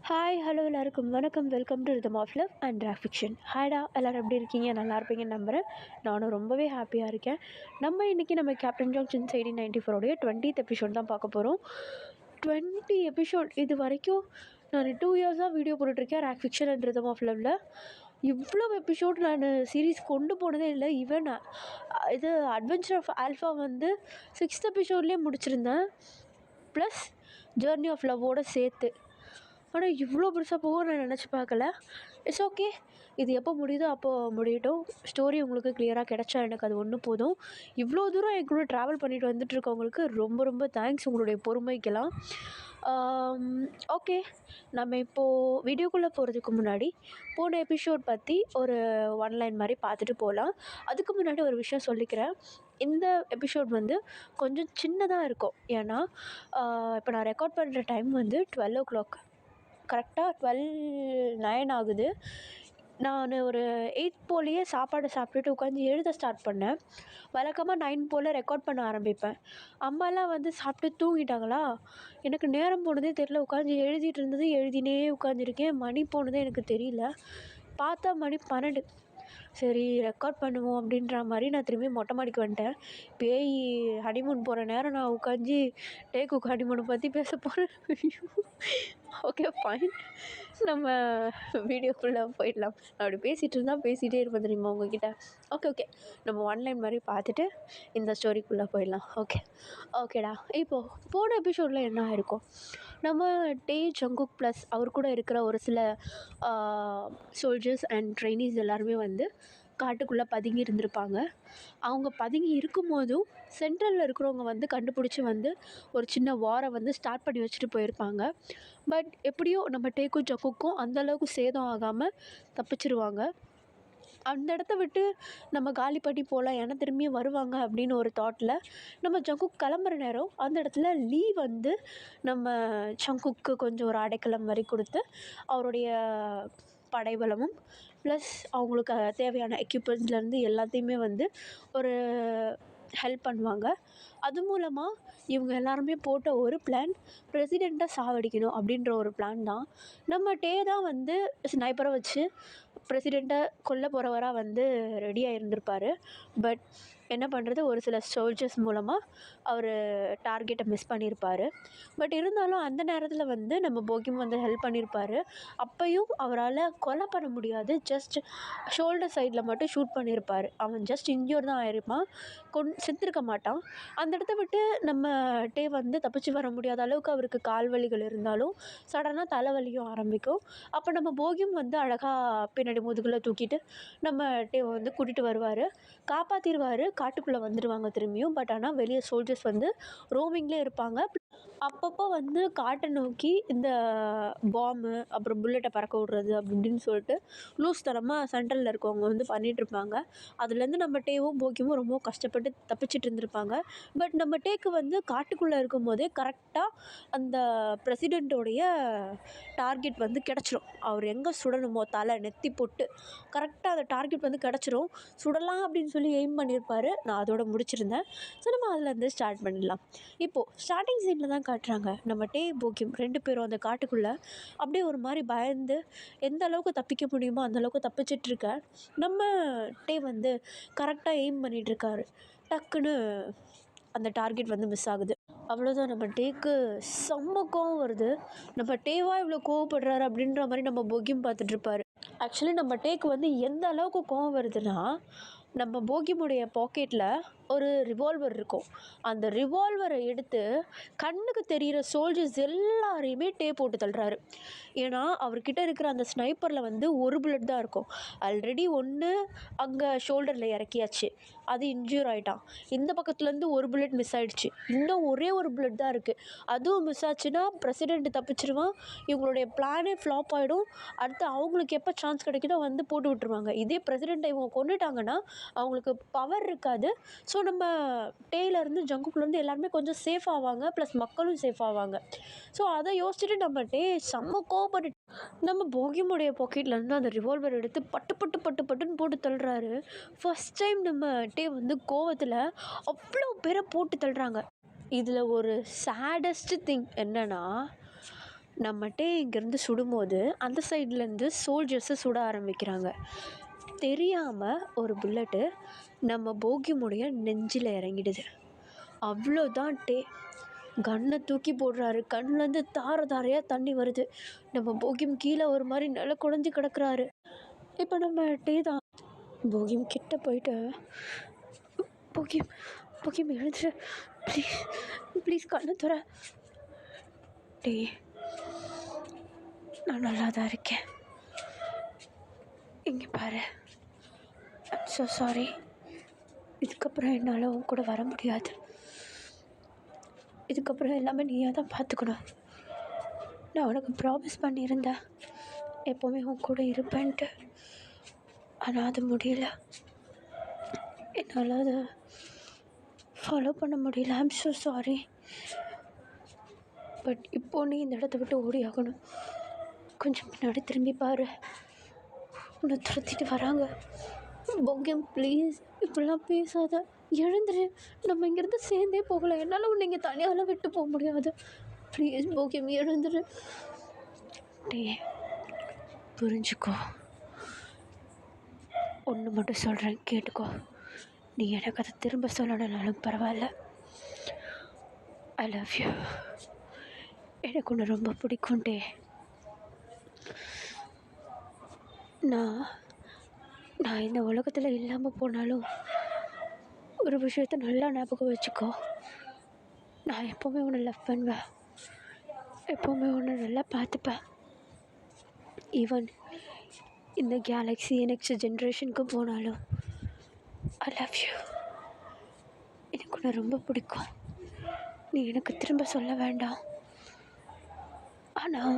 Hi hello எல்லாருக்கும் வணக்கம். Welcome to rhythm of love and track fiction. ஹாய்டா, எல்லோரும் எப்படி இருக்கீங்க? நல்லா இருப்பீங்கன்னு நம்புகிறேன். நானும் ரொம்பவே ஹாப்பியாக இருக்கேன். நம்ம கேப்டன் ஜாக்சன் 1894 20th எபிசோட் தான் பார்க்க போகிறோம். 20 எபிசோட் இது வரைக்கும் நான் 2 இயர்ஸாக வீடியோ போட்டுட்ருக்கேன் rack fiction and rhythm of லவ்வில். இவ்வளோ எபிசோட் நான் சீரீஸ் கொண்டு போனதே இல்லை. ஈவன் இது அட்வென்ச்சர் ஆஃப் ஆல்ஃபா வந்து 6th எபிசோட்லேயே முடிச்சிருந்தேன், ப்ளஸ் ஜேர்னி ஆஃப் லவ்வோடு சேர்த்து. ஆனால் இவ்வளோ பெருசாக போகும் நான் நினச்சி பார்க்கல. இட்ஸ் ஓகே, இது எப்போ முடியுதோ அப்போது முடியட்டும். ஸ்டோரி உங்களுக்கு கிளியராக கிடச்சா எனக்கு அது ஒன்று போதும். இவ்வளோ தூரம் என் கூட ட்ராவல் பண்ணிட்டு வந்துட்டுருக்கவங்களுக்கு ரொம்ப ரொம்ப தேங்க்ஸ், உங்களுடைய பொறுமைக்கெல்லாம். ஓகே, நம்ம இப்போது வீடியோக்குள்ளே போகிறதுக்கு முன்னாடி போன எபிசோட் பற்றி ஒரு ஒன்லைன் மாதிரி பார்த்துட்டு போகலாம். அதுக்கு முன்னாடி ஒரு விஷயம் சொல்லிக்கிறேன். இந்த எபிசோட் வந்து கொஞ்சம் சின்னதாக இருக்கும். ஏன்னா இப்போ நான் ரெக்கார்ட் பண்ணுற டைம் வந்து 12 o'clock, கரெக்டாக 12:09 ஆகுது. நான் ஒரு 8 போலேயே சாப்பாடு சாப்பிட்டுட்டு உட்காந்து எழுத ஸ்டார்ட் பண்ணேன். வழக்கமாக 9 போல் ரெக்கார்ட் பண்ண ஆரம்பிப்பேன். அம்மாலாம் வந்து சாப்பிட்டு தூங்கிட்டாங்களா, எனக்கு நேரம் போனதே தெரியல. உட்காந்து எழுதிட்டு இருந்தது எழுதினே உட்காந்துருக்கேன். மணி போனதே எனக்கு தெரியல. பார்த்தா மணி 12. சரி, ரெக்கார்ட் பண்ணுவோம் அப்படின்ற மாதிரி நான் திரும்பி மொட்டை மாடிக்கு வந்துட்டேன். பேய் ஹனிமூன் போகிற நேரம் நான் உட்காந்து டேக்கு ஹனிமூனை பற்றி பேச போகிறேன். ஓகே ஃபைன், நம்ம வீடியோக்குள்ளே போயிடலாம். நான் அப்படி பேசிகிட்டு இருந்தால் பேசிகிட்டே இருப்பேன் தெரியுமா உங்ககிட்ட. ஓகே, நம்ம ஒன்லைன் மாதிரி பார்த்துட்டு இந்த ஸ்டோரிக்குள்ளே போயிடலாம். ஓகேடா. இப்போது போன எபிசோடில் என்ன ஆயிருக்கும், நம்ம டே ஜங்குக் ப்ளஸ் அவர் கூட இருக்கிற ஒரு சில சோல்ஜர்ஸ் அண்ட் ட்ரைனீஸ் எல்லாருமே வந்து காட்டுக்குள்ளே பதுங்கி இருந்திருப்பாங்க. அவங்க பதுங்கி இருக்கும்போதும் சென்ட்ரலில் இருக்கிறவங்க வந்து கண்டுபிடிச்சி வந்து ஒரு சின்ன வாரை வந்து ஸ்டார்ட் பண்ணி வச்சுட்டு போயிருப்பாங்க. பட் எப்படியோ நம்ம டேக்கும் ஜங்குக்கும் அந்தளவுக்கு சேதம் ஆகாமல் தப்பிச்சிருவாங்க. அந்த இடத்த விட்டு நம்ம காலி பண்ணி போகலாம், ஏன்னா திரும்பியும் வருவாங்க அப்படின்னு ஒரு தாட்டில் நம்ம ஜங்குக் கிளம்புற நேரம் அந்த இடத்துல லீ வந்து நம்ம ஜங்குக்கு கொஞ்சம் ஒரு அடைக்கலம் மாதிரி கொடுத்து அவருடைய படைபலமும் ப்ளஸ் அவங்களுக்கு தேவையான எக்யூப்மெண்ட்ஸ்லேருந்து எல்லாத்தையுமே வந்து ஒரு ஹெல்ப் பண்ணுவாங்க. அது மூலமாக இவங்க எல்லாருமே போட்ட ஒரு பிளான், பிரசிடெண்ட்டை சாவடிக்கணும் அப்படின்ற ஒரு பிளான் தான். நம்ம டே தான் வந்து ஸ்னைப்பரை வச்சு பிரசிடெண்ட்டை கொல்ல போகிறவராக வந்து ரெடியாக இருந்திருப்பார். பட் என்ன பண்ணுறது, ஒரு சில சோல்ஜர்ஸ் மூலமாக அவர் டார்கெட்டை மிஸ் பண்ணியிருப்பார். பட் இருந்தாலும் அந்த நேரத்தில் வந்து நம்ம போகிம் வந்து ஹெல்ப் பண்ணியிருப்பார். அப்பையும் அவரால் கொலை பண்ண முடியாது, ஜஸ்ட் ஷோல்டர் சைடில் மட்டும் ஷூட் பண்ணியிருப்பார். அவன் ஜஸ்ட் இன்ஜூர் தான் ஆயிருப்பான், செத்துருக்க மாட்டான். அந்த இடத்த விட்டு நம்ம டே வந்து தப்பிச்சு வர முடியாத அளவுக்கு அவருக்கு கால் வலிகள் இருந்தாலும் சடனாக தலைவலியும் ஆரம்பிக்கும். அப்போ நம்ம போகியம் வந்து அழகாக பின்னாடி முதுகில் தூக்கிட்டு நம்ம டே வந்து கூட்டிகிட்டு வருவார், காப்பாற்றிடுவார். காட்டுக்குள்ளே வந்துடுவாங்க திரும்பியும். பட் ஆனால் வெளியே சோல்ஜர்ஸ் வந்து ரோமிங்லேயே இருப்பாங்க. அப்பப்போ வந்து காட்டை நோக்கி இந்த பாம்பு அப்புறம் புல்லட்டை பறக்க விட்றது அப்படின்னு சொல்லிட்டு லூஸ் தரமாக சென்ட்ரலில் இருக்கவங்க வந்து பண்ணிகிட்ருப்பாங்க. அதுலேருந்து நம்ம டேவும் போக்கியமும் ரொம்ப கஷ்டப்பட்டு தப்பிச்சிட்டு இருந்திருப்பாங்க. பட் நம்ம டேக்கு வந்து காட்டுக்குள்ளே இருக்கும்போதே கரெக்டாக அந்த பிரசிடெண்ட்டோடைய டார்கெட் வந்து கிடச்சிரும். அவர் எங்கே சுடணுமோ தலை நெத்தி போட்டு கரெக்டாக அந்த டார்கெட் வந்து கிடச்சிரும். சுடலாம் அப்படின்னு சொல்லி எய்ம் பண்ணியிருப்பார். நான் அதோட முடிச்சிருந்தேன். ஸோ நம்ம அதுலேருந்து ஸ்டார்ட் பண்ணிடலாம். இப்போது ஸ்டார்டிங் சீனில் தான் காட்டுறாங்க நம்ம டே போக்கியம் 2 பேரும் அந்த காட்டுக்குள்ளே அப்படியே ஒரு மாதிரி பயந்து எந்த அளவுக்கு தப்பிக்க முடியுமோ அந்தளவுக்கு தப்பிச்சிட்ருக்க நம்ம டே வந்து கரெக்டாக எய்ம் பண்ணிகிட்ருக்காரு. டக்குன்னு அந்த டார்கெட் வந்து மிஸ் ஆகுது. அவ்வளோதான், நம்ம டேக்கு செம்ம கோவம் வருது. நம்ம டேவாக இவ்வளோ கோவப்படுறாரு அப்படின்ற மாதிரி நம்ம போகியம் பார்த்துட்ருப்பாரு. ஆக்சுவலி நம்ம டேக்கு வந்து எந்த அளவுக்கு கோவம் வருதுன்னா, நம்ம போகியமுடைய பாக்கெட்டில் ஒரு ரிவால்வர் இருக்கும். அந்த ரிவால்வரை எடுத்து கண்ணுக்கு தெரிகிற சோல்ஜர்ஸ் எல்லாரையுமே டே போட்டு தள்ளுறாரு. ஏன்னா அவர்கிட்ட இருக்கிற அந்த ஸ்னைப்பரில் வந்து ஒரு புல்லட் தான் இருக்கும். ஆல்ரெடி ஒன்று அங்கே ஷோல்டரில் இறக்கியாச்சு, அது இன்ஜூர் ஆகிட்டான். இந்த பக்கத்துலேருந்து ஒரு புல்லட் மிஸ் ஆகிடுச்சு, இன்னும் ஒரே ஒரு புல்லட் தான் இருக்குது. அதுவும் மிஸ் ஆச்சுன்னா பிரசிடெண்ட் தப்பிச்சிருவான், இவங்களுடைய பிளானே ஃப்ளாப் ஆகிடும். அடுத்து அவங்களுக்கு எப்போ சான்ஸ் கிடைக்குதோ வந்து போட்டு விட்டுருவாங்க. இதே பிரசிடெண்ட்டை இவங்க கொண்டுட்டாங்கன்னா அவங்களுக்கு பவர் இருக்காது. ஸோ நம்ம டேலேருந்து ஜங்குக்குலேருந்து எல்லாருமே கொஞ்சம் சேஃப் ஆவாங்க, ப்ளஸ் மக்களும் சேஃப் ஆவாங்க. ஸோ அதை யோசிச்சுட்டு நம்ம டே செம்ம கோவப்பட்டு நம்ம போகியமுடைய பாக்கெட்லேருந்து அந்த ரிவால்வர் எடுத்து பட்டுன்னு போட்டு தள்ளுறாரு. ஃபஸ்ட் டைம் நம்ம டே வந்து கோவத்தில் அவ்வளோ பேரை போட்டு தள்ளுறாங்க. இதில் ஒரு சேடஸ்ட் திங் என்னென்னா, நம்மகிட்டே இங்கேருந்து சுடும்போது அந்த சைட்லேருந்து சோல்ஜர்ஸை சுட ஆரம்பிக்கிறாங்க. தெரியாமல் ஒரு புல்லட்டு நம்ம போகியமுடைய நெஞ்சில் இறங்கிடுது. அவ்வளோதான் டே. கன்னை தூக்கி போடுறாரு. கண்ணுலேருந்து தார தாரையாக தண்ணி வருது. நம்ம போகியம் கீழே ஒரு மாதிரி நில குழஞ்சி கிடக்குறாரு. இப்போ நம்ம டே தான் போகியம் கிட்ட போயிட்டு, போகியம் போகியம் எழுந்துரு, ப்ளீஸ் ப்ளீஸ் கண்ணை தர. டே, நான் நல்லா தான் இருக்கேன். இங்கே பாரு, ஐம் ஸோ சாரி. இதுக்கப்புறம் என்னால் உன் கூட வர முடியாது. இதுக்கப்புறம் எல்லாமே நீயாக தான் பார்த்துக்கணும். நான் உனக்கு ப்ராமிஸ் பண்ணியிருந்தேன் எப்போவுமே உன் கூட இருப்பேன்ட்டு. ஆனால் அது முடியல. என்னால் அதை ஃபாலோ பண்ண முடியல. I'm so sorry. பட் இப்போ நீ இந்த இடத்த விட்டு ஓடி ஆகணும். கொஞ்சம் பின்னாடி திரும்பி பாரு, உன்னை துரத்திட்டு வராங்க. போகியம் ப்ளீஸ் இப்படிலாம் பேசாத, எழுந்துரு. நம்ம இங்கேருந்து சேர்ந்தே போகலை. என்னால் உன்னை இங்கே தனியால் விட்டு போக முடியாது. ப்ளீஸ் போகியம் எழுந்துரு. டே, புரிஞ்சுக்கோ. ஒன்று மட்டும் சொல்கிறேன், கேட்டுக்கோ. நீ எனக்கு அதை திரும்ப சொல்லணும்னாலும் பரவாயில்ல. I love you. எனக்கு ஒன்று ரொம்ப பிடிக்கும் டே. நான் இந்த உலகத்தில் இல்லாமல் போனாலும் ஒரு விஷயத்த நல்லா ஞாபகம் வச்சுக்கோ. நான் எப்போவுமே உன்னை லவ் பண்ணுவேன். எப்போவுமே உன்னை நல்லா பார்த்துப்பேன். ஈவன் இந்த கேலக்ஸி நெக்ஸ்ட் ஜென்ரேஷனுக்கு போனாலும் ஐ லவ் யூ. எனக்கு உன்னை ரொம்ப பிடிக்கும். நீ எனக்கு திரும்ப சொல்ல வேண்டாம். ஆனால்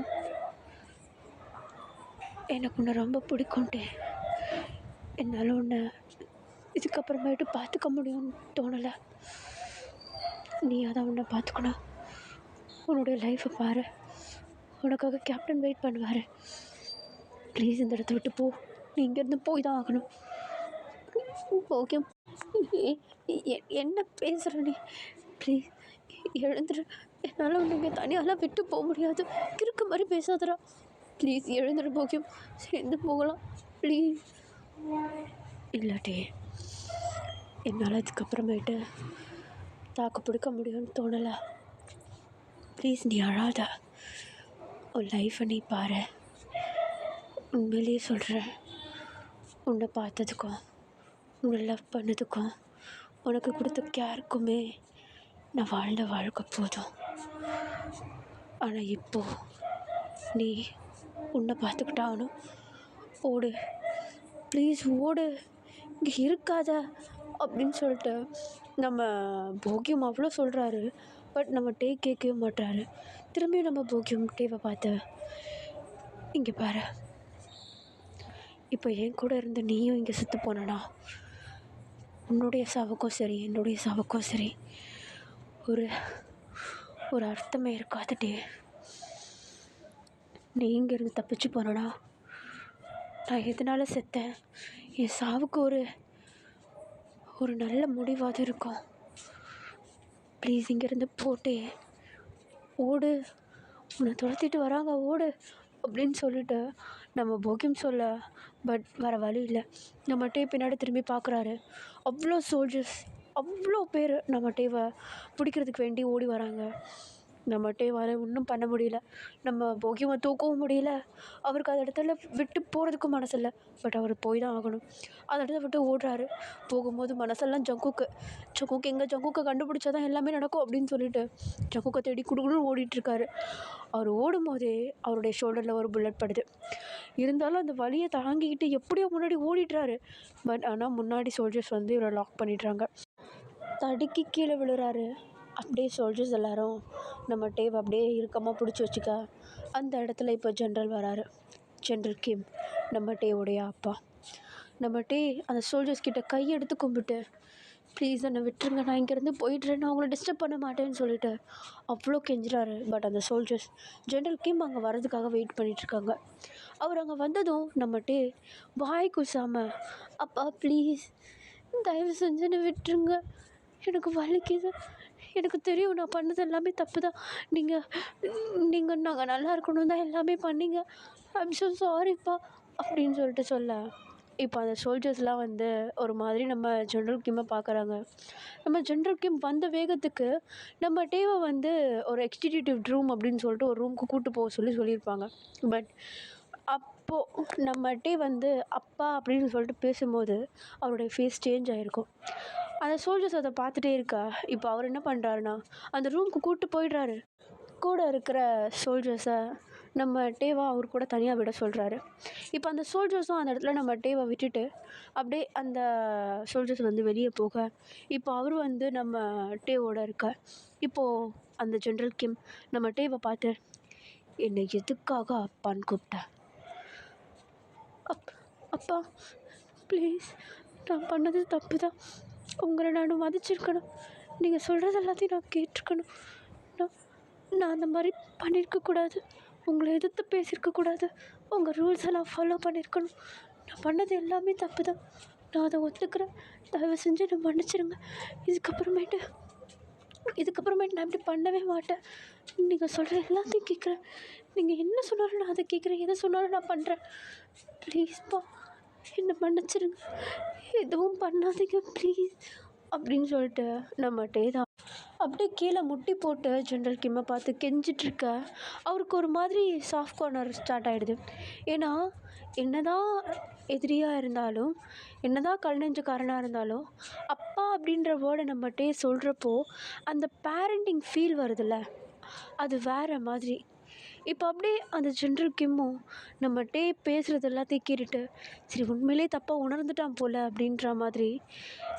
எனக்கு உன்னை ரொம்ப பிடிக்கும்ட்டே. என்னால் உன்னை இதுக்கப்புறமேட்டு பார்த்துக்க முடியும்னு தோணலை. நீ அதான் உன்னை பார்த்துக்கணும். உன்னுடைய லைஃப்பை பாரு. உனக்காக கேப்டன் வெயிட் பண்ணுவார். ப்ளீஸ் இந்த இடத்த விட்டு போ. நீ இங்கேருந்து போய் தான் ஆகணும். ஓகே, என்ன பேசுகிற நீ? ப்ளீஸ் எழுந்துரு. என்னால் உன்னை இங்கே தனியாலாம் விட்டு போக முடியாது. கிறுக்க மாதிரி பேசாதடா. ப்ளீஸ் எழுந்துரு போகியம். சேர்ந்து போகலாம் ப்ளீஸ். இல்லாட்டி என்னால் இதுக்கப்புறமேட்டு தாக்கு பிடிக்க முடியும்னு தோணலை. ப்ளீஸ் நீ அழாத. உன் லைஃப்பை நீ பாரு. உண்மையிலேயே சொல்கிறேன், உன்னை பார்த்ததுக்கும் உன்னை லவ் பண்ணதுக்கும் உனக்கு கொடுத்த கேருக்குமே நான் வாழ்ந்த வாழ்க்கை போதும். ஆனால் இப்போது நீ உன்னை பார்த்துக்கிட்டாகணும். ஓடு ப்ளீஸ், ஓடு, இங்கே இருக்காத அப்படின்னு சொல்லிட்டு நம்ம போகியம் அவ்வளோ சொல்கிறாரு. பட் நம்ம டே கேட்கவே மாட்டாரு. திரும்பியும் நம்ம போகியம் டேவை பார்த்து, இங்கே பாரு, இப்போ என் கூட இருந்து நீயும் இங்கே செத்து போனனா உன்னுடைய சாவுக்கும் சரி என்னுடைய சாவுக்கும் சரி ஒரு அர்த்தமே இருக்காது டே. நீ இங்கேருந்து தப்பிச்சு போனனா நான் எதனால் செத்தேன், என் சாவுக்கு ஒரு நல்ல முடிவாக இருக்கும். ப்ளீஸ் இங்கேருந்து போட்டே, ஓடு, உன்னை துரத்திட்டு வராங்க, ஓடு அப்படின்னு சொல்லிட்டு நம்ம போகியம் சொல்ல. பட் வேறு வழி இல்லை. நம்ம டே பின்னாடி திரும்பி பார்க்குறாரு. அவ்வளோ சோல்ஜர்ஸ், அவ்வளோ பேர் நம்ம டேவை பிடிக்கிறதுக்கு வேண்டி ஓடி வராங்க. நம்ம டேவால் ஒன்றும் பண்ண முடியல. நம்ம போகியமை தூக்கவும் முடியல. அவருக்கு அந்த இடத்துல விட்டு போகிறதுக்கும் மனசு இல்லை. பட் அவர் போய் தான் ஆகணும். அந்த இடத்த விட்டு ஓடுறாரு. போகும்போது மனசெல்லாம் ஜங்குக்கு எங்கே ஜங்குக்கை கண்டுபிடிச்சா தான் எல்லாமே நடக்கும் அப்படின்னு சொல்லிட்டு ஜங்குக்கை தேடி குடுக்குன்னு ஓடிட்டுருக்காரு. அவர் ஓடும்போதே அவருடைய ஷோல்டரில் ஒரு புல்லட் படுது. இருந்தாலும் அந்த வலியை தாங்கிக்கிட்டு எப்படியோ முன்னாடி ஓடிட்டுறாரு. பட் ஆனால் முன்னாடி சோல்ஜர்ஸ் வந்து இவரை லாக் பண்ணிடுறாங்க. தடுக்கி கீழே விழுறாரு. அப்படியே சோல்ஜர்ஸ் எல்லோரும் நம்ம டேவை அப்படியே இறுக்கமாக பிடிச்சி வச்சுக்க. அந்த இடத்துல இப்போ ஜென்ரல் வராரு. ஜென்ரல் கிம், நம்ம டேவுடைய அப்பா. நம்ம டே அந்த சோல்ஜர்ஸ் கிட்ட கையெடுத்து கும்பிட்டு, ப்ளீஸ் என்னை விட்டுருங்க, நான் இங்கேருந்து போயிடுறேன், நான் உங்களை டிஸ்டர்ப் பண்ண மாட்டேன்னு சொல்லிட்டு அவ்வளோ கெஞ்சுறாரு. பட் அந்த சோல்ஜர்ஸ் ஜென்ரல் கிம் அங்கே வர்றதுக்காக வெயிட் பண்ணிகிட்ருக்காங்க. அவர் அங்கே வந்ததும் நம்ம டே வாய் கூசாமல், அப்பா ப்ளீஸ் தயவு செஞ்சு என்னை விட்டுருங்க, எனக்கு வலிக்குது, எனக்கு தெரியும் நான் பண்ணது எல்லாமே தப்பு தான். நீங்கள் நீங்கள் நாங்கள் நல்லா இருக்கணும் தான் எல்லாமே பண்ணீங்க. ஐம் ஸோ சாரிப்பா அப்படின்னு சொல்லிட்டு சொல்ல, இப்போ அந்த சோல்ஜர்ஸ்லாம் வந்து ஒரு மாதிரி நம்ம ஜென்ரல் கிம்மை பார்க்குறாங்க. நம்ம ஜென்ரல் கிம் வந்த வேகத்துக்கு நம்ம டேவை வந்து ஒரு எக்ஸிக்யூட்டிவ் ரூம் அப்படின்னு சொல்லிட்டு ஒரு ரூமுக்கு கூப்பிட்டு போக சொல்லியிருப்பாங்க. பட் அப்போது நம்ம டே வந்து அப்பா அப்படின்னு சொல்லிட்டு பேசும்போது அவருடைய ஃபேஸ் சேஞ்ச் ஆகிருக்கும். அந்த சோல்ஜர்ஸ் அதை பார்த்துட்டே இருக்கா. இப்போ அவர் என்ன பண்ணுறாருன்னா அந்த ரூமுக்கு கூப்பிட்டு போயிடுறாரு. கூட இருக்கிற சோல்ஜர்ஸை நம்ம டேவா அவர் கூட தனியாக விட சொல்கிறாரு. இப்போ அந்த சோல்ஜர்ஸும் அந்த இடத்துல நம்ம டேவை விட்டுட்டு அப்படியே அந்த சோல்ஜர்ஸ் வந்து வெளியே போக, இப்போ அவர் வந்து நம்ம டேவோட இருக்க. இப்போது அந்த ஜென்ரல் கிம் நம்ம டேவை பார்த்து, என்னை எதுக்காக அப்பான்னு கூப்பிட்டேன்? அப்பா ப்ளீஸ், நான் பண்ணது தப்பு தான். உங்களை நான் மதிச்சிருக்கணும். நீங்கள் சொல்கிறது எல்லாத்தையும் நான் கேட்டிருக்கணும். நான் நான் அந்த மாதிரி பண்ணியிருக்கக்கூடாது. உங்களை எதிர்த்து பேசியிருக்கக்கூடாது. உங்கள் ரூல்ஸை நான் ஃபாலோ பண்ணியிருக்கணும். நான் பண்ணது எல்லாமே தப்பு தான். நான் அதை ஒத்துக்கிறேன். தயவு செஞ்சு என்னை மன்னிச்சிடுங்க. இதுக்கப்புறமேட்டு நான் இப்படி பண்ணவே மாட்டேன். நீங்கள் சொல்கிற எல்லாத்தையும் கேட்குறேன். நீங்கள் என்ன சொன்னாலும் நான் அதை கேட்குறேன். எதை சொன்னாலும் நான் பண்ணுறேன். ப்ளீஸ்ப்பா என்னை மன்னிச்சிடுங்க. எதுவும் பண்ணாதீங்க ப்ளீஸ் அப்படின்னு சொல்லிட்டு நம்ம டேதா அப்படியே கீழே முட்டி போட்டு ஜென்ரல் கிம்மை பார்த்து கெஞ்சிட்ருக்க. அவருக்கு ஒரு மாதிரி சாஃப்ட் கார்னர் ஸ்டார்ட் ஆகிடுது. ஏன்னா என்னதான் எதிரியாக இருந்தாலும், என்னதான் கல் நெஞ்சுக்காரனாக இருந்தாலும், அப்பா அப்படின்ற வேர்டை நம்ம டே சொல்கிறப்போ அந்த பேரண்டிங் ஃபீல் வருதுல்ல, அது வேறு மாதிரி. இப்போ அப்படியே அந்த ஜென்ரல் கிம்மும் நம்ம டே பேசுகிறது எல்லாத்தையும் கேட்டுட்டு, சரி உண்மையிலே தப்பாக உணர்ந்துட்டான் போல் அப்படின்ற மாதிரி,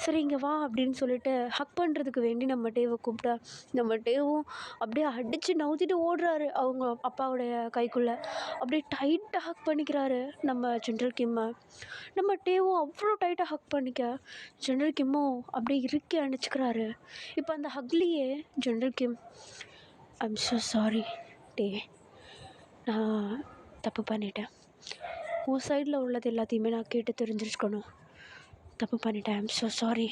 சரி இங்கே வா அப்படின்னு சொல்லிட்டு ஹக் பண்ணுறதுக்கு வேண்டி நம்ம டேவை கூப்பிட்டா, நம்ம டேவும் அப்படியே அடித்து நவுத்திட்டு ஓடுறாரு அவங்க அப்பாவுடைய கைக்குள்ளே. அப்படியே டைட்டாக ஹக் பண்ணிக்கிறாரு நம்ம ஜென்ரல் கிம்மை. நம்ம டேவும் அவ்வளோ டைட்டாக ஹக் பண்ணிக்க ஜென்ரல் கிம்மும் அப்படியே இறுக்கி அணைச்சிக்கிறாரு. இப்போ அந்த ஹக்லேயே general Kim, I'm so sorry டே, நான் தப்பு பண்ணிட்டேன். உன் சைடில் உள்ளது எல்லாத்தையுமே நான் கேட்டு தெரிஞ்சிருக்கணும். தப்பு பண்ணிட்டேன். I'm so sorry.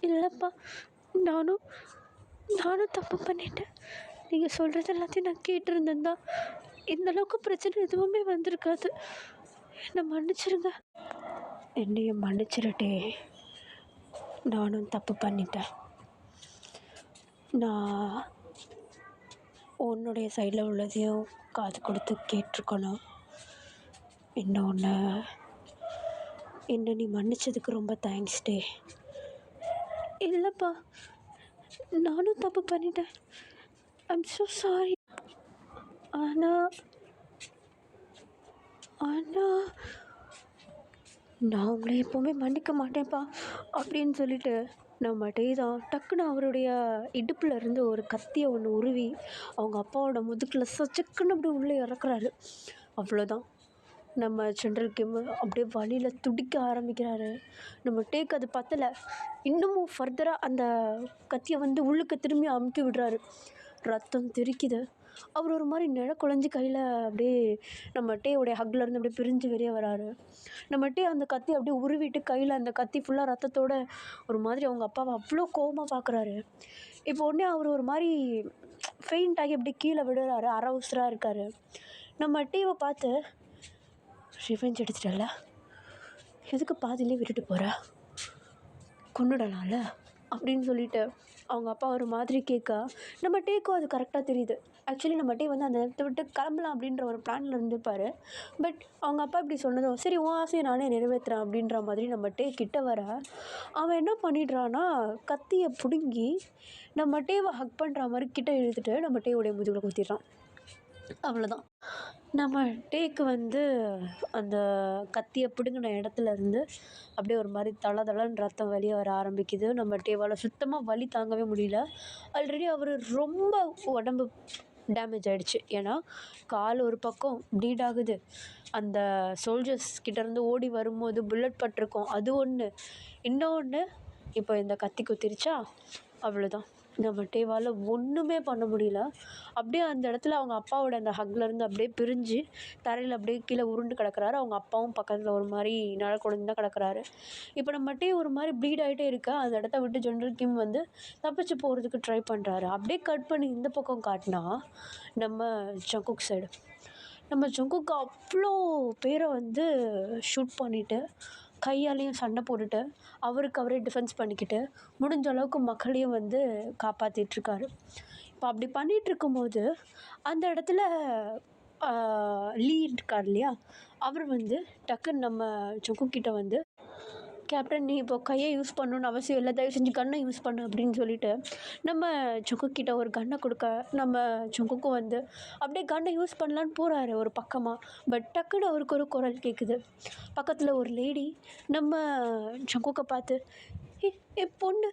இல்லைப்பா, நானும் தப்பு பண்ணிட்டேன். நீங்கள் சொல்கிறது எல்லாத்தையும் நான் கேட்டிருந்தேன் தான் இந்தளவுக்கு பிரச்சனை எதுவுமே வந்திருக்காது. என்னை மன்னிச்சிருங்க. என்னையும் மன்னிச்சிருட்டே. நானும் தப்பு பண்ணிட்டேன். நான் உன்னுடைய சைடில் உள்ளதையும் காது கொடுத்து கேட்டிருக்கணும். இன்னொன்று, என்னை நீ மன்னிச்சதுக்கு ரொம்ப தேங்க்ஸ் டே. இல்லைப்பா, நானும் தப்பு பண்ணிட்டேன். I'm so sorry. ஆனால் நான் உங்களை எப்போவுமே மன்னிக்க மாட்டேன்ப்பா அப்படின்னு சொல்லிட்டு நம்ம டே தான் டக்குன்னு அவருடைய இடுப்பில் இருந்து ஒரு கத்தியை ஒன்று உருவி அவங்க அப்பாவோட முதுகில் சச்சக்குன்னு அப்படி உள்ளே இறக்குறாரு. அவ்வளோதான். நம்ம ஜென்ரல் கிம் அப்படியே வலியில் துடிக்க ஆரம்பிக்கிறாரு. நம்ம டேக்கு அது பத்தலை, இன்னமும் ஃபர்தராக அந்த கத்தியை வந்து உள்ளுக்கு திரும்பி அமுக்கி விடுறாரு. ரத்தம் தெறிக்குது. அவர் ஒரு மாதிரி குழஞ்சி கையில் அப்படியே நம்ம டேவுடைய ஹக்லேருந்து அப்படியே பிரிஞ்சு வெளியே வராரு. நம்ம டே அந்த கத்தி அப்படியே உருவிட்டு கையில் அந்த கத்தி ஃபுல்லாக ரத்தத்தோட ஒரு மாதிரி அவங்க அப்பாவை அவ்வளோ கோவமாக பார்க்குறாரு. இப்போ உடனே அவர் ஒரு மாதிரி ஃபெயிண்ட் ஆகி அப்படியே கீழே விடுறாரு. அரை உசுராக இருக்கார். நம்ம டேவை பார்த்து, ரிவெஞ்ச் எடுத்துட்டல, எதுக்கு பாதியிலே விட்டுட்டு போகிற, கொண்டுடலாம்ல அப்படின்னு சொல்லிட்டு அவங்க அப்பா ஒரு மாதிரி கேட்க நம்ம டேக்கும் அது கரெக்டாக தெரியுது. ஆக்சுவலி நம்ம டே வந்து அந்த இடத்த விட்டு கிளம்பலாம் அப்படின்ற ஒரு பிளானில் இருந்திருப்பார். பட் அவங்க அப்பா இப்படி சொன்னதும், சரி உன் ஆசையை நானே நிறைவேற்றுறேன் அப்படின்ற மாதிரி நம்ம டே கிட்ட வர, அவன் என்ன பண்ணிடுறான்னா கத்தியை பிடுங்கி நம்ம டேவை ஹக் பண்ணுற மாதிரி கிட்ட இழுத்துட்டு நம்ம டேவுடைய முதுகில் குத்திடுறான். அவ்வளோதான். நம்ம டேக்கு வந்து அந்த கத்தியை பிடுங்கின இடத்துல இருந்து அப்படியே ஒரு மாதிரி தளன்னு ரத்தம் வெளியே வர ஆரம்பிக்குது. நம்ம டேவால் சுத்தமாக வலி தாங்கவே முடியல. ஆல்ரெடி அவர் ரொம்ப உடம்பு டேமேஜ் ஆகிடுச்சு. ஏன்னா கால் ஒரு பக்கம் ப்ளீட் ஆகுது. அந்த சோல்ஜர்ஸ் கிட்டேருந்து ஓடி வரும்போது புல்லட் பட்டிருக்கோம், அது ஒன்று. இன்னொன்று, இப்போ இந்த கத்தி குத்திருச்சா, அவ்வளோதான். நம்ம டேவால் ஒன்றுமே பண்ண முடியல. அப்படியே அந்த இடத்துல அவங்க அப்பாவோட அந்த ஹக்லேருந்து அப்படியே பிரிஞ்சு தரையில் அப்படியே கீழே உருண்டு கிடக்குறாரு. அவங்க அப்பாவும் பக்கத்தில் ஒரு மாதிரி குழந்தை தான் கிடக்குறாரு. இப்போ நம்ம டே ஒரு மாதிரி ப்ளீட் ஆகிட்டே இருக்க அந்த இடத்த விட்டு ஜென்ரல் கிம் வந்து தப்பிச்சு போகிறதுக்கு ட்ரை பண்ணுறாரு. அப்படியே கட் பண்ணி இந்த பக்கம் காட்டினா நம்ம ஜங்குக் சைடு. நம்ம ஜங்குக்கு அவ்வளோ பேரை வந்து ஷூட் பண்ணிவிட்டு கையாலேயும் சண்டை போட்டுட்டு அவருக்கு அவரே டிஃபென்ஸ் பண்ணிக்கிட்டு முடிஞ்ச அளவுக்கு மக்களையும் வந்து காப்பாற்றிட்டுருக்காரு. இப்போ அப்படி பண்ணிகிட்டு இருக்கும்போது அந்த இடத்துல லீ இருக்கார் இல்லையா, அவர் வந்து டக்குன்னு நம்ம ஜங்குக்கிட்ட வந்து கேப்டன் நீ இப்போ கையை யூஸ் பண்ணணுன்னு அவசியம் இல்லை, தயவு செஞ்சு கன்னை யூஸ் பண்ணு அப்படின்னு சொல்லிட்டு நம்ம ஜங்குக்கிட்ட ஒரு கன்னை கொடுக்க நம்ம ஜங்குக்கும் வந்து அப்படியே கன்னை யூஸ் பண்ணலான்னு போகிறாரு ஒரு பக்கமாக. பட் டக்குன்னு அவருக்கு ஒரு குரல் கேட்குது. பக்கத்தில் ஒரு லேடி நம்ம ஜங்குக்கை பார்த்து ஏ பொண்ணு,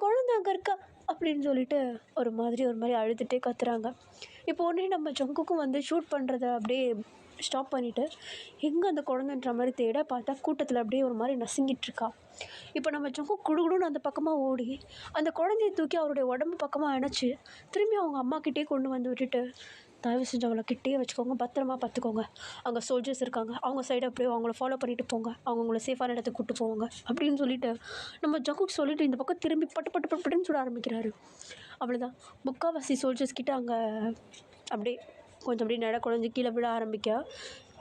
குழந்தை அங்கே இருக்கா அப்படின்னு சொல்லிட்டு ஒரு மாதிரி அழுதுகிட்டே கத்துறாங்க. இப்போ உடனே நம்ம ஜங்குக்கும் வந்து ஷூட் பண்ணுறத அப்படியே ஸ்டாப் பண்ணிவிட்டு எங்கே அந்த குழந்தைன்ற மாதிரி தேட பார்த்தா கூட்டத்தில் அப்படியே ஒரு மாதிரி நசுங்கிட்டுருக்கா. இப்போ நம்ம ஜங்குக் குடுகுடுன்னு அந்த பக்கமாக ஓடி அந்த குழந்தைய தூக்கி அவருடைய உடம்பு பக்கமாக அணைச்சி திரும்பி அவங்க அம்மாக்கிட்டே கொண்டு வந்து விட்டுட்டு தயவு செஞ்சு அவளை கிட்டே வச்சுக்கோங்க, பத்திரமா பார்த்துக்கோங்க, அங்கே சோல்ஜர்ஸ் இருக்காங்க, அவங்க சைடு அப்படியே அவங்கள ஃபாலோ பண்ணிட்டு போங்க, அவங்க உங்களை சேஃபான இடத்துக்கு கூப்பிட்டு போவாங்க அப்படின்னு சொல்லிட்டு நம்ம ஜங்குக் சொல்லிட்டு இந்த பக்கம் திரும்பி பட்டு பட்டு பட்டு பட்டுன்னு சுட ஆரம்பிக்கிறாரு. அவ்வளோதான், முக்கால்வாசி சோல்ஜர்ஸ் கிட்ட அங்கே அப்படியே கொஞ்சம் அப்படியே குழஞ்சி கீழே விழ ஆரம்பிக்க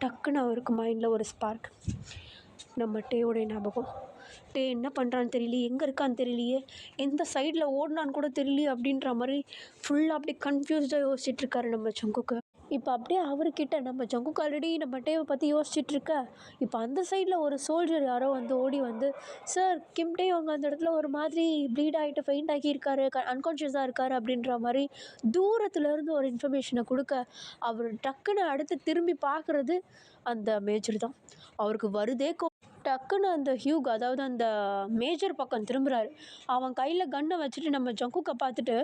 டக்குன்னு அவருக்கு மைண்டில் ஒரு ஸ்பார்க். நம்ம டேவோடைய ஞாபகம். டே என்ன பண்ணுறான்னு தெரியலையே, எங்கே இருக்கான்னு தெரியலையே, எந்த சைடில் ஓடினான்னு கூட தெரியலையே அப்படின்ற மாதிரி ஃபுல்லாக அப்படியே கன்ஃபியூஸ்டாக யோசிச்சுட்ருக்காரு நம்ம ஜங்குக்கு. இப்போ அப்படியே அவர்கிட்ட நம்ம ஜங்குக்கு ஆல்ரெடி நம்ம டேவை பற்றி யோசிச்சுட்ருக்க, இப்போ அந்த சைடில் ஒரு சோல்ஜர் யாரோ வந்து ஓடி வந்து சார் கிம் டே அவங்க அந்த இடத்துல ஒரு மாதிரி ப்ளீட் ஆகிட்டு ஃபெயிண்ட் ஆகியிருக்காரு, அன்கான்ஷியஸாக இருக்கார் அப்படின்ற மாதிரி தூரத்துலேருந்து ஒரு இன்ஃபர்மேஷனை கொடுக்க அவர் டக்குன்னு அடுத்து திரும்பி பார்க்குறது அந்த மேஜர் தான். அவருக்கு வருதே டக்குன்னு அந்த ஹியூக் அதாவது அந்த மேஜர் பக்கம் திரும்புகிறாரு. அவன் கையில் கன்னை வச்சுட்டு நம்ம ஜங்குக்கை பார்த்துட்டு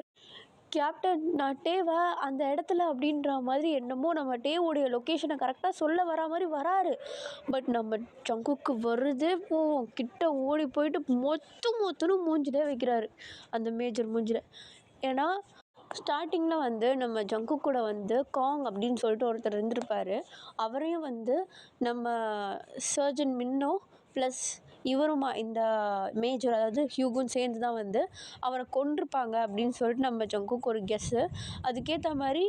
கேப்டன் நான் டேவை அந்த இடத்துல அப்படின்ற மாதிரி என்னமோ நம்ம டேவோடைய லொக்கேஷனை கரெக்டாக சொல்ல வரா மாதிரி வராரு. பட் நம்ம ஜங்குக்கு வருதே போவோம் கிட்ட ஓடி போயிட்டு மொத்தன்னு மூஞ்சிலே வைக்கிறாரு அந்த மேஜர் மூஞ்சில். ஏன்னா ஸ்டார்டிங்கில் வந்து நம்ம ஜங்குக் கூட வந்து காங் அப்படின்னு சொல்லிட்டு ஒருத்தர் இருந்திருப்பார். அவரையும் வந்து நம்ம சர்ஜன் மின்னோ ப்ளஸ் இவருமா இந்த மேஜர் அதாவது ஹியூகும் சேர்ந்து தான் வந்து அவரை கொன்றிருப்பாங்க அப்படின்னு சொல்லிட்டு நம்ம ஜங்குக்கு ஒரு கெஸ்ஸு. அதுக்கேற்ற மாதிரி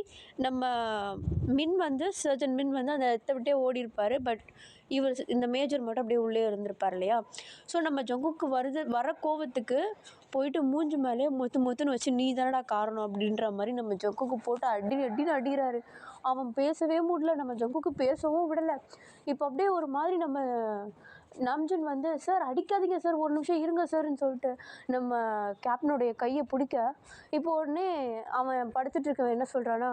நம்ம மின் வந்து சர்ஜன் மின் வந்து அந்த இடத்த விட்டே ஓடிருப்பார். பட் இவர் இந்த மேஜர் மட்டும் அப்படியே உள்ளே இருந்திருப்பார் இல்லையா. ஸோ நம்ம ஜங்குக்கு வர கோவத்துக்கு போயிட்டு மூஞ்சி மேலே மொத்துன்னு வச்சு நீ தானடா காரணம் அப்படின்ற மாதிரி நம்ம ஜங்குக்கு போட்டு அடின்னு அடிக்கிறாரு. அவன் பேசவே முடியல, நம்ம ஜங்குக்கு பேசவும் விடலை. இப்போ அப்படியே ஒரு மாதிரி நம்ம நாம்ஜுன் வந்து சார் அடிக்காதீங்க சார், ஒரு நிமிஷம் இருங்க சார்ன்னு சொல்லிட்டு நம்ம கேப்டனுடைய கையை பிடிக்க இப்போ உடனே அவன் படுத்துட்டு இருக்கவன் என்ன சொல்கிறான்னா,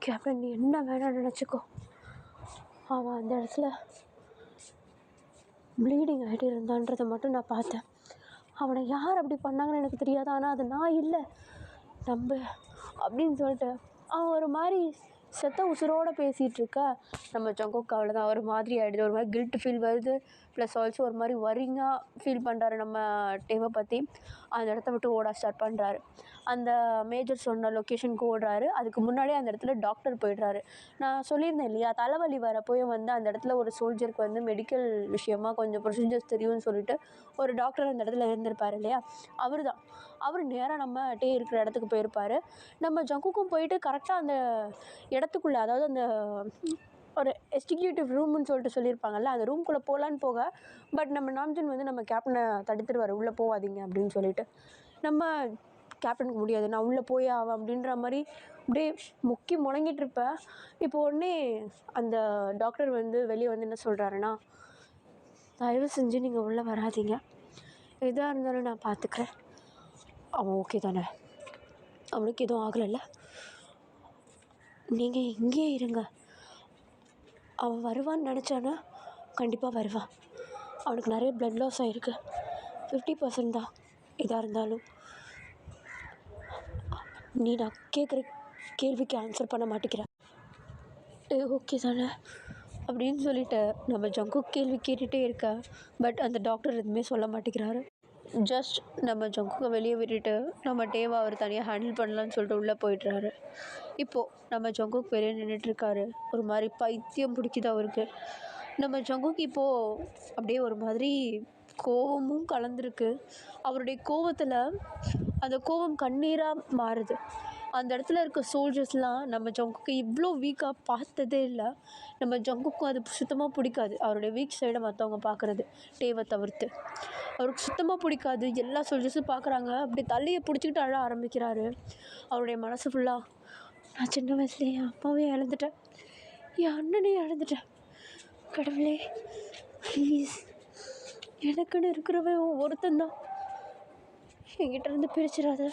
கேப்டன் நீ என்ன வேணாம் நினச்சிக்கோ, அவன் அந்த இடத்துல ப்ளீடிங் ஆகிட்டு இருந்தான்றதை மட்டும் நான் பார்த்தேன், அவனை யார் அப்படி பண்ணாங்கன்னு எனக்கு தெரியாது, ஆனால் அது நான் இல்லை நம்ப அப்படின்னு சொல்லிட்டு அவன் ஒரு மாதிரி செத்த உசுரோடு பேசிகிட்டு இருக்க நம்ம ஜங்குக்கு அவ்வளோதான் ஒரு மாதிரி ஆகிடுது. ஒரு மாதிரி கில்ட் ஃபீல் வருது, ப்ளஸ் ஆல்சோ ஒரு மாதிரி வரிங்காக ஃபீல் பண்ணுறாரு நம்ம டேவை பற்றி. அந்த இடத்த விட்டு ஓட ஸ்டார்ட் பண்ணுறாரு. அந்த மேஜர் சொன்ன லொக்கேஷனுக்கு ஓடுறாரு. அதுக்கு முன்னாடியே அந்த இடத்துல டாக்டர் போயிடுறாரு. நான் சொல்லியிருந்தேன் இல்லையா, தலைவலி வரப்போய் வந்து அந்த இடத்துல ஒரு சோல்ஜருக்கு வந்து மெடிக்கல் விஷயமாக கொஞ்சம் ப்ரொசீஜர்ஸ் தெரியும்னு சொல்லிட்டு ஒரு டாக்டர் அந்த இடத்துல இருந்திருப்பார் இல்லையா, அவர் நேராக நம்ம டே இருக்கிற இடத்துக்கு போயிருப்பார். நம்ம ஜங்குக்கும் போயிட்டு கரெக்டாக அந்த இடத்துக்குள்ளே அதாவது அந்த ஒரு எக்ஸிக்யூட்டிவ் ரூம்னு சொல்லிட்டு சொல்லியிருப்பாங்கல்ல, அந்த ரூம்குள்ளே போகலான்னு போக பட் நம்ம நாம்ஜுன் வந்து நம்ம கேப்டனை தடுத்துருவார், உள்ளே போகாதீங்க அப்படின்னு சொல்லிட்டு. நம்ம கேப்டனுக்கு முடியாது, நான் உள்ளே போயே ஆவேன் அப்படின்ற மாதிரி அப்படியே முக்கி முடங்கிட்டு இருப்பேன். இப்போ உடனே அந்த டாக்டர் வந்து வெளியே வந்து என்ன சொல்கிறாருன்னா, தயவு செஞ்சு நீங்கள் உள்ளே வராதீங்க, எதாக இருந்தாலும் நான் பார்த்துக்கிறேன், அவன் ஓகே தானே, அவனுக்கு எதுவும் ஆகலைல்ல, நீங்கள் இங்கேயே இருங்க, அவன் வருவான்னு நினச்சானா கண்டிப்பாக வருவான், அவனுக்கு நிறைய ப்ளட் லாஸ் ஆகிருக்கு, 50% தான் எதாக இருந்தாலும், நீ நான் கேட்குற கேள்விக்கு ஆன்சர் பண்ண மாட்டேங்கிற, ஓகே தானே அப்படின்னு சொல்லிட்டு நம்ம ஜங்குக் கேள்வி கேட்டுகிட்டே இருக்க. பட் அந்த டாக்டர் எதுவுமே சொல்ல மாட்டேங்கிறாரு. ஜஸ்ட் நம்ம ஜங்குக்கை வெளியே விட்டுட்டு நம்ம டேவை அவர் தனியாக ஹேண்டில் பண்ணலான்னு சொல்லிட்டு உள்ளே போயிடுறாரு. இப்போது நம்ம ஜங்குக் வெளியே நின்றுட்டுருக்காரு. ஒரு மாதிரி பைத்தியம் பிடிக்குது அவருக்கு. நம்ம ஜங்குக் இப்போது அப்படியே ஒரு மாதிரி கோவமும் கலந்துருக்கு. அவருடைய கோவத்தில் அந்த கோவம் கண்ணீராக மாறுது. அந்த இடத்துல இருக்க சோல்ஜர்ஸ்லாம் நம்ம ஜங்குக்கு இவ்வளோ வீக்காக பார்த்ததே இல்லை. நம்ம ஜங்குக்கும் அது சுத்தமாக பிடிக்காது. அவருடைய வீக் சைடை மற்றவங்க பார்க்குறது, டேவை தவிர்த்து அவருக்கு சுத்தமாக பிடிக்காது. எல்லா சோல்ஜர்ஸும் பார்க்குறாங்க. அப்படி தலையை பிடிச்சிக்கிட்டு அழ ஆரம்பிக்கிறாரு. அவருடைய மனசு ஃபுல்லாக, நான் சின்ன வயசுலேயே என் அப்பாவையும் இழந்துட்டேன், என் அண்ணனையும் இழந்துட்டேன். கடவுளே ப்ளீஸ், எனக்குன்னு இருக்கிறவன் ஒருத்தந்தான், என்கிட்ட இருந்து பிரிச்சிடாத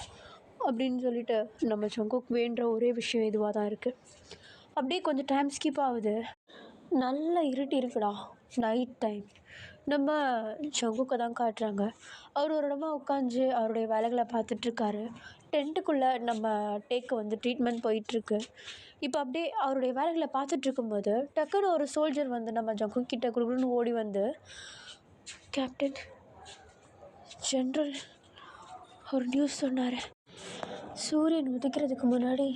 அப்படின்னு சொல்லிட்டு நம்ம ஜங்குக் வேண்டுற ஒரே விஷயம் இதுவாக தான் இருக்குது. அப்படியே கொஞ்சம் டைம் ஸ்கிப் ஆகுது. நல்லா இருட்டி இருக்குடா, நைட் டைம். நம்ம ஜங்குக்கை தான் காட்டுறாங்க. அவர் ஒரு இடமா உட்காந்து அவருடைய வேலைகளை பார்த்துட்ருக்காரு. டென்ட்டுக்குள்ளே நம்ம டேக்கு வந்து ட்ரீட்மெண்ட் போயிட்டுருக்கு. இப்போ அப்படியே அவருடைய வேலைகளை பார்த்துட்ருக்கும்போது டக்குன்னு ஒரு சோல்ஜர் வந்து நம்ம ஜங்குக் கிட்ட குடுக்குன்னு ஓடி வந்து, கேப்டன், ஜென்ரல் ஒரு நியூஸ் சொன்னார். சூரியன் உதிக்கிறதுக்கு முன்னாடி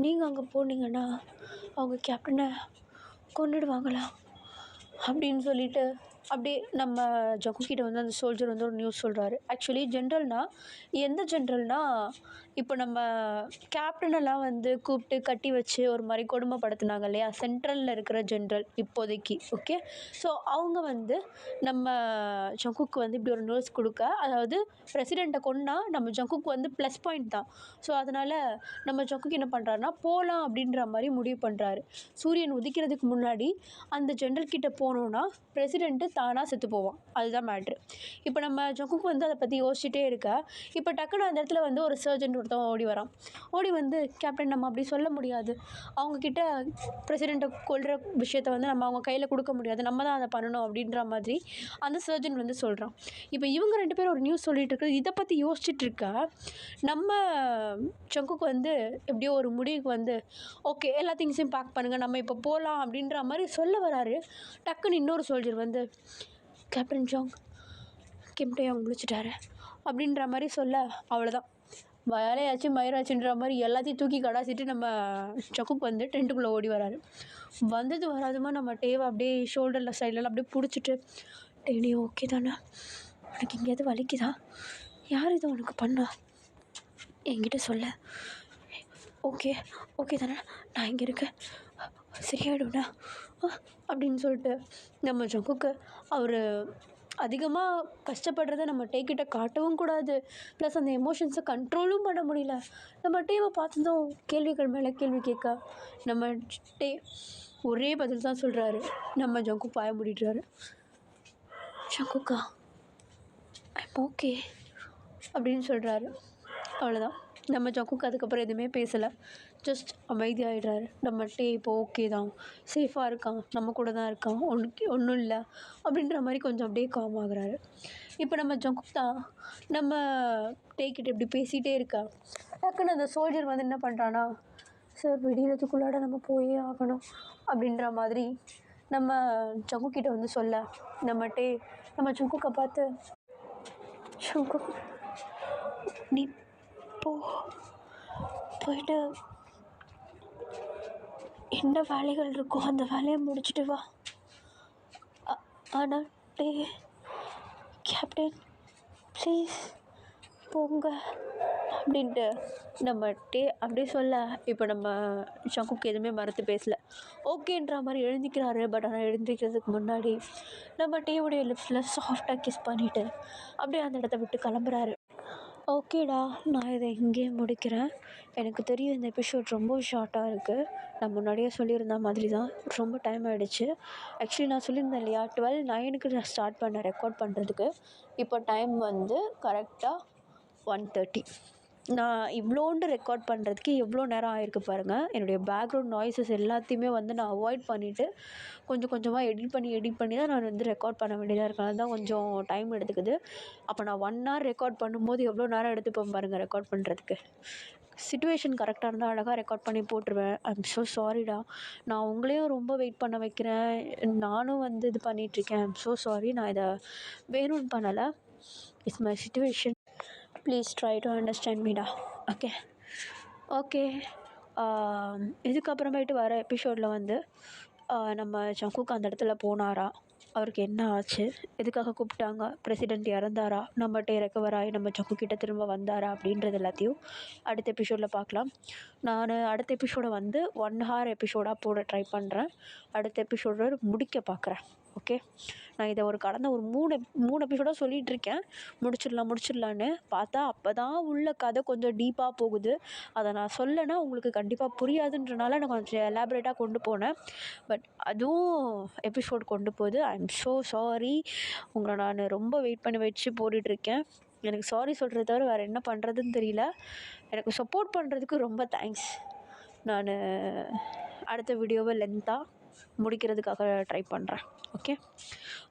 நீங்கள் அங்கே போனீங்கன்னா அவங்க கேப்டனை கொன்னுடுவாங்களாம் அப்படின்னு சொல்லிட்டு அப்படியே நம்ம ஜங்குக்கிட்ட வந்து அந்த சோல்ஜர் வந்து ஒரு நியூஸ் சொல்கிறாரு. ஆக்சுவலி ஜென்ரல்னால் எந்த ஜென்ரல்னால், இப்போ நம்ம கேப்டனெல்லாம் வந்து கூப்பிட்டு கட்டி வச்சு ஒரு மாதிரி கொடுமைப்படுத்தினாங்க இல்லையா, சென்ட்ரலில் இருக்கிற ஜென்ரல் இப்போதைக்கு. ஓகே, ஸோ அவங்க வந்து நம்ம ஜங்குக்கு வந்து இப்படி ஒரு நியூஸ் கொடுக்க, அதாவது பிரசிடெண்ட்டை கொன்னா நம்ம ஜங்குக்கு வந்து ப்ளஸ் பாயிண்ட் தான். ஸோ அதனால் நம்ம ஜங்குக்கு என்ன பண்ணுறாருனா போகலாம் அப்படின்ற மாதிரி முடிவு பண்ணுறாரு. சூரியன் உதிக்கிறதுக்கு முன்னாடி அந்த ஜென்ரல் கிட்ட போனோன்னா பிரசிடெண்ட்டு தானாக செத்து போவான். அதுதான் மேட்ரு. இப்போ நம்ம ஜங்குக்கு வந்து அதை பற்றி யோசிச்சுட்டே இருக்க, இப்போ டக்குன்னு அந்த இடத்துல வந்து ஒரு சர்ஜென்ட் ஒருத்தவன் ஓடி வரான். ஓடி வந்து, கேப்டன், நம்ம அப்படி சொல்ல முடியாது, அவங்கக்கிட்ட பிரசிடெண்ட்டை கொல்கிற விஷயத்த வந்து நம்ம அவங்க கையில் கொடுக்க முடியாது, நம்ம தான் அதை பண்ணணும் அப்படின்ற மாதிரி அந்த சர்ஜன் வந்து சொல்கிறான். இப்போ இவங்க 2 பேரும் ஒரு நியூஸ் சொல்லிட்டு இருக்கு. இதை பற்றி யோசிச்சுட்டு இருக்க நம்ம ஜங்குக்கு வந்து எப்படியோ ஒரு முடிவுக்கு வந்து, ஓகே எல்லா திங்ஸையும் பேக் பண்ணுங்கள், நம்ம இப்போ போகலாம் அப்படின்ற மாதிரி சொல்ல வராரு. டக்குன்னு இன்னொரு சோல்ஜர் வந்து, கேப்டன் ஜாங், கிம் டேயாங் முடிச்சிட்டாரு அப்படின்ற மாதிரி சொல்ல, அவ்வளோதான், வேலையாச்சு மயிராச்சுன்ற மாதிரி எல்லாத்தையும் தூக்கி கடாசிட்டு நம்ம ஜங்குக் வந்து டென்ட்டுக்குள்ளே ஓடி வராரு. வந்தது வராதுமா நம்ம டேவை அப்படியே ஷோல்டரில் சைட்லலாம் அப்படியே பிடிச்சிட்டு, டே நீ ஓகே தானே, உனக்கு எங்கேயாவது வலிக்குதா, யார் இதை உனக்கு பண்ணா, என்கிட்ட சொல்ல, ஓகே ஓகே தானே, நான் இங்கே இருக்கேன், சரியாயிடும்ண்ணா அப்படின்னு சொல்லிட்டு நம்ம ஜங்குக்கு அவர் அதிகமாக கஷ்டப்படுறத நம்ம டேக்கிட்ட காட்டவும் கூடாது, ப்ளஸ் அந்த எமோஷன்ஸை கண்ட்ரோலும் பண்ண முடியல. நம்ம டேவை பார்த்ததும் கேள்விகள் மேலே கேள்வி கேட்க நம்ம டே ஒரே பதில் தான் சொல்கிறாரு. நம்ம ஜங்குக் பாய மூடிடுறாரு. ஜங்குக்கா, ஐம் ஓகே அப்படின்னு சொல்கிறாரு. அவ்வளோதான். நம்ம ஜங்குக் அதுக்கப்புறம் எதுவுமே பேசலை. ஜஸ்ட் அமைதியாகிடுறாரு. நம்ம டே இப்போ ஓகே தான், சேஃபாக இருக்கான், நம்ம கூட தான் இருக்கான், ஒன்றும் இல்லை அப்படின்ற மாதிரி கொஞ்சம் அப்படியே காம் ஆகுறாரு. இப்போ நம்ம ஜங்குக் தான் நம்ம டேக்கிட்ட இப்படி பேசிகிட்டே இருக்கா. டக்குன்னு அந்த சோல்ஜர் வந்து என்ன பண்ணுறான்னா, சார் விடியறதுக்குள்ளாட நம்ம போயே ஆகணும் அப்படின்ற மாதிரி நம்ம ஜங்குக்கிட்ட வந்து சொல்ல, நம்ம டே நம்ம ஜங்குக்கை பார்த்து, ஜங்குக் நீ போயிட்டு என்ன வேலைகள் இருக்கோ அந்த வேலையை முடிச்சுட்டு வா, ஆனால் டே கேப்டன் ப்ளீஸ் போங்க அப்படின்ட்டு நம்ம டே அப்படியே சொல்ல, இப்போ நம்ம ஜங்குக் எதுவுமே மறுத்து பேசலை, ஓகேன்ற மாதிரி எழுந்திக்கிறாரு. பட் ஆனால் எழுந்திக்கிறதுக்கு முன்னாடி நம்ம டேவுடைய லிப்ஸில் சாஃப்டாக கிஸ் பண்ணிவிட்டு அப்படியே அந்த இடத்த விட்டு கிளம்புறாரு. ஓகேடா, நான் இதை இங்கேயே முடிக்கிறேன். எனக்கு தெரியும் இந்த எபிசோட் ரொம்ப ஷார்ட்டாக இருக்குது. நான் முன்னாடியே சொல்லியிருந்த மாதிரி தான் ரொம்ப டைம் ஆகிடுச்சு. ஆக்சுவலி நான் சொல்லியிருந்தேன் இல்லையா, 12:09 நான் ஸ்டார்ட் பண்ணேன் ரெக்கார்ட் பண்ணுறதுக்கு. இப்போ டைம் வந்து கரெக்டாக 1:30. நான் இவ்வளோண்டு ரெக்கார்ட் பண்ணுறதுக்கு எவ்வளோ நேரம் ஆகிருக்கு பாருங்கள். என்னுடைய பேக்ரவுண்ட் நாய்ஸஸ் எல்லாத்தையுமே வந்து நான் அவாய்ட் பண்ணிவிட்டு கொஞ்சம் கொஞ்சமாக எடிட் பண்ணி தான் நான் வந்து ரெக்கார்ட் பண்ண வேண்டியதாக இருக்குது. அதுதான் கொஞ்சம் டைம் எடுத்துக்குது. அப்போ நான் 1 hour ரெக்கார்ட் பண்ணும்போது எவ்வளோ நேரம் எடுத்துப்பேன் பாருங்கள் ரெக்கார்ட் பண்ணுறதுக்கு. சிச்சுவேஷன் கரெக்டாக இருந்தால் அழகாக ரெக்கார்ட் பண்ணி போட்டுருவேன். ஐம் ஸோ சாரிடா, நான் உங்களையும் ரொம்ப வெயிட் பண்ண வைக்கிறேன், நானும் வந்து இது பண்ணிகிட்ருக்கேன். ஐம் ஸோ சாரி, நான் இதை வேணும்னு பண்ணலை. It's my situation. Please try to understand மீடா. Okay okay. இதுக்கப்புறமேட்டு வர எபிசோடில் வந்து நம்ம ஜங்குக் அந்த இடத்துல போனாரா, அவருக்கு என்ன ஆச்சு, எதுக்காக கூப்பிட்டாங்க, பிரசிடெண்ட் இறந்தாரா, நம்மகிட்ட ரெக்கவர் ஆகி நம்ம ஜங்குக்கிட்ட திரும்ப வந்தாரா அப்படின்றது எல்லாத்தையும் அடுத்த எபிசோடில் பார்க்கலாம். நான் அடுத்த எபிசோடை வந்து 1 hour எபிசோடாக போட ட்ரை பண்ணுறேன். அடுத்த எபிசோடு முடிக்க பார்க்குறேன். ஓகே. நான் இதை கடந்த ஒரு 3 எபிசோடாக சொல்லிகிட்ருக்கேன் முடிச்சிடலான்னு பார்த்தா அப்போ தான் உள்ள கதை கொஞ்சம் டீப்பாக போகுது. அதை நான் சொல்லலைன்னா உங்களுக்கு கண்டிப்பாக புரியாதுன்றனால நான் கொஞ்சம் எலாபரேட்டாக கொண்டு போனேன். பட் அதுவும் எபிசோட் கொண்டு போகுது. I am so sorry. உங்களை நான் ரொம்ப வெயிட் பண்ணி வச்சு போட்டுட்ருக்கேன். எனக்கு சாரி சொல்கிறத தவிர வேறு என்ன பண்ணுறதுன்னு தெரியல. எனக்கு சப்போர்ட் பண்ணுறதுக்கு ரொம்ப தேங்க்ஸ். நான் அடுத்த வீடியோவை லென்த்தாக முடிக்கிறதுக்காக ட்ரை பண்ணுறேன்.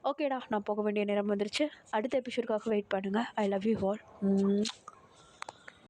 ஓகேடா, நான் போக வேண்டிய நேரம் வந்துருச்சு. அடுத்த எபிசோடுக்காக வெயிட் பண்ணுங்கள். I love you all.